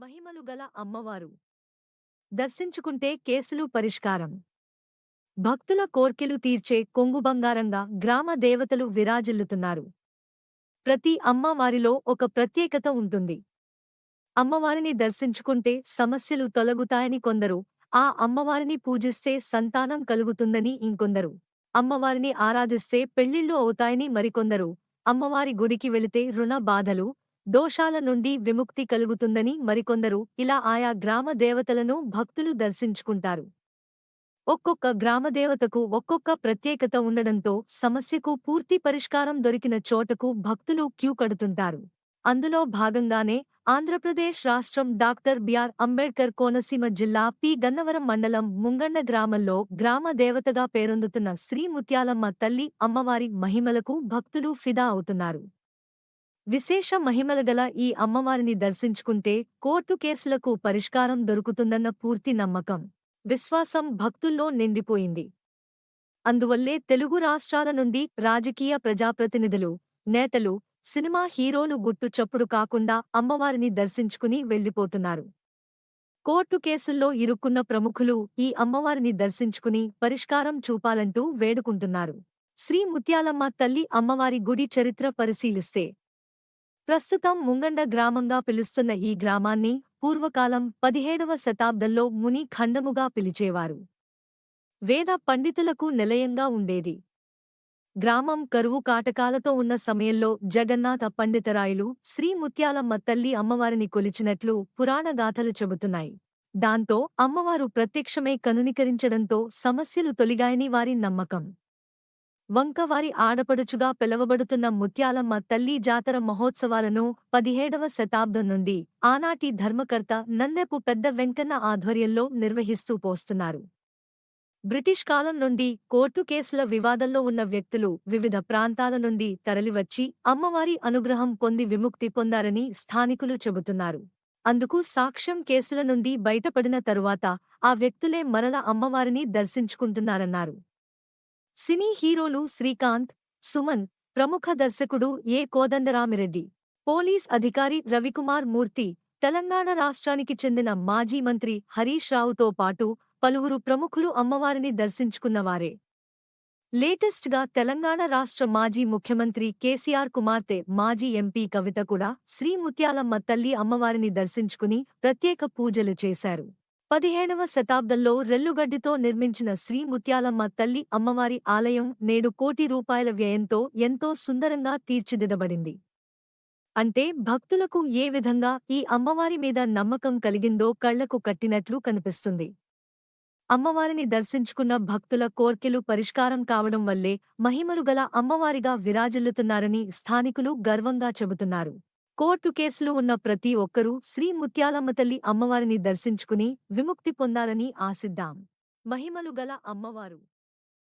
మహిమలు గల అమ్మవారు దర్శించుకుంటే కేసులు పరిష్కారం. భక్తుల కోర్కెలు తీర్చే కొంగు బంగారంగా గ్రామ దేవతలు విరాజిల్లుతున్నారు. ప్రతి అమ్మవారిలో ఒక ప్రత్యేకత ఉంటుంది. అమ్మవారిని దర్శించుకుంటే సమస్యలు తొలగుతాయని కొందరు, ఆ అమ్మవారిని పూజిస్తే సంతానం కలుగుతుందని ఇంకొందరు, అమ్మవారిని ఆరాధిస్తే పెళ్లిళ్లు అవుతాయని మరికొందరు, అమ్మవారి గుడికి వెళితే రుణ బాధలు, దోషాల నుండి విముక్తి కలుగుతుందని మరికొందరు, ఇలా ఆయా గ్రామ దేవతలను భక్తులు దర్శించుకుంటారు. ఒక్కొక్క గ్రామదేవతకు ఒక్కొక్క ప్రత్యేకత ఉండడంతో సమస్యకు పూర్తి పరిష్కారం దొరికిన చోటకు భక్తులు క్యూ కడుతుంటారు. అందులో భాగంగానే ఆంధ్రప్రదేశ్ రాష్ట్రం డాక్టర్ బిఆర్ అంబేడ్కర్ కోనసీమ జిల్లా పి. గన్నవరం మండలం ముంగండ గ్రామంలో గ్రామ దేవతగా పేరొందుతున్న శ్రీ ముత్యాలమ్మ తల్లి అమ్మవారి మహిమలకు భక్తులు ఫిదా అవుతున్నారు. విశేష మహిమలగల ఈ అమ్మవారిని దర్శించుకుంటే కోర్టు కేసులకు పరిష్కారం దొరుకుతుందన్న పూర్తి నమ్మకం, విశ్వాసం భక్తుల్లో నిండిపోయింది. అందువల్లే తెలుగు రాష్ట్రాల నుండి రాజకీయ ప్రజాప్రతినిధులు, నేతలు, సినిమా హీరోలు గుట్టు చప్పుడు కాకుండా అమ్మవారిని దర్శించుకుని వెళ్లిపోతున్నారు. కోర్టు కేసుల్లో ఇరుక్కున్న ప్రముఖులు ఈ అమ్మవారిని దర్శించుకుని పరిష్కారం చూపాలంటూ వేడుకుంటున్నారు. శ్రీ ముత్యాలమ్మ తల్లి అమ్మవారి గుడి చరిత్ర పరిశీలిస్తే, ప్రస్తుతం ముంగండ గ్రామంగా పిలుస్తున్న ఈ గ్రామాన్ని పూర్వకాలం 17వ శతాబ్దంలో ముని ఖండముగా పిలిచేవారు. వేద పండితులకు నిలయంగా ఉండేది. గ్రామం కరువు కాటకాలతో ఉన్న సమయంలో జగన్నాథ పండితరాయలు శ్రీ ముత్యాలమ్మ తల్లి అమ్మవారిని కొలిచినట్లు పురాణగాథలు చెబుతున్నాయి. దాంతో అమ్మవారు ప్రత్యక్షమై కనునికరించడంతో సమస్యలు తొలిగాయని వారి నమ్మకం. వంకవారి ఆడపడుచుగా పిలవబడుతున్న ముత్యాలమ్మ తల్లి జాతర మహోత్సవాలను 17వ శతాబ్దం నుండి ఆనాటి ధర్మకర్త నందెపు పెద్ద వెంకన్న ఆధ్వర్యంలో నిర్వహిస్తూ పోస్తున్నారు. బ్రిటిష్ కాలం నుండి కోర్టు కేసుల వివాదంలో ఉన్న వ్యక్తులు వివిధ ప్రాంతాల నుండి తరలివచ్చి అమ్మవారి అనుగ్రహం పొంది విముక్తి పొందారని స్థానికులు చెబుతున్నారు. అందుకు సాక్ష్యం కేసుల నుండి బయటపడిన తరువాత ఆ వ్యక్తులే మరల అమ్మవారిని దర్శించుకుంటున్నారన్నారు. సినీ హీరోలు శ్రీకాంత్, సుమన్, ప్రముఖ దర్శకుడు ఏ. కోదండరామిరెడ్డి, పోలీస్ అధికారి రవికుమార్ మూర్తి, తెలంగాణ రాష్ట్రానికి చెందిన మాజీ మంత్రి హరీష్ రావుతో పాటు పలువురు ప్రముఖులు అమ్మవారిని దర్శించుకున్నవారే. లేటెస్ట్గా తెలంగాణ రాష్ట్ర మాజీ ముఖ్యమంత్రి కేసీఆర్ కుమార్తె మాజీ ఎంపీ కవిత కూడా శ్రీ ముత్యాలమ్మ తల్లి అమ్మవారిని దర్శించుకుని ప్రత్యేక పూజలు చేశారు. 17వ శతాబ్దంలో రెల్లుగడ్డితో నిర్మించిన శ్రీ ముత్యాలమ్మ తల్లి అమ్మవారి ఆలయం నేడు ₹1,00,00,000 వ్యయంతో ఎంతో సుందరంగా తీర్చిదిద్దబడింది. అంటే భక్తులకు ఏ విధంగా ఈ అమ్మవారి మీద నమ్మకం కలిగిందో కళ్లకు కట్టినట్లు కనిపిస్తుంది. అమ్మవారిని దర్శించుకున్న భక్తుల కోర్కెలు పరిష్కారం కావడం వల్లే మహిమలుగల అమ్మవారిగా విరాజిల్లుతున్నారని స్థానికులు గర్వంగా చెబుతున్నారు. కోర్టు కేసులు ఉన్న ప్రతి ఒక్కరూ శ్రీ ముత్యాలమ్మ తల్లి అమ్మవారిని దర్శించుకుని విముక్తి పొందాలని ఆశిద్దాం. మహిమలుగల అమ్మవారు